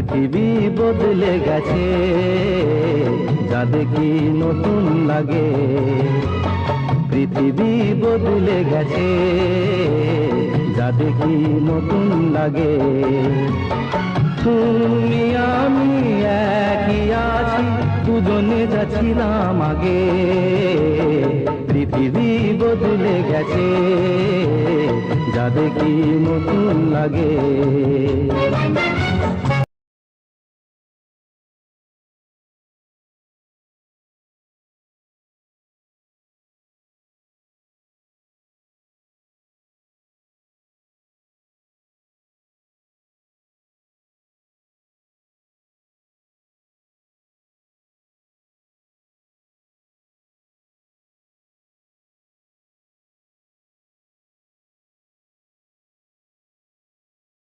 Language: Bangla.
পৃথিবী বদলে গেছে, যা দেখি নতুন লাগে। পৃথিবী বদলে গেছে, যা দেখি নতুন লাগে। তুমি আমি একই আছি, দুজনে যাচ্ছিলাম আগে। পৃথিবী বদলে গেছে, যা দেখি নতুন লাগে।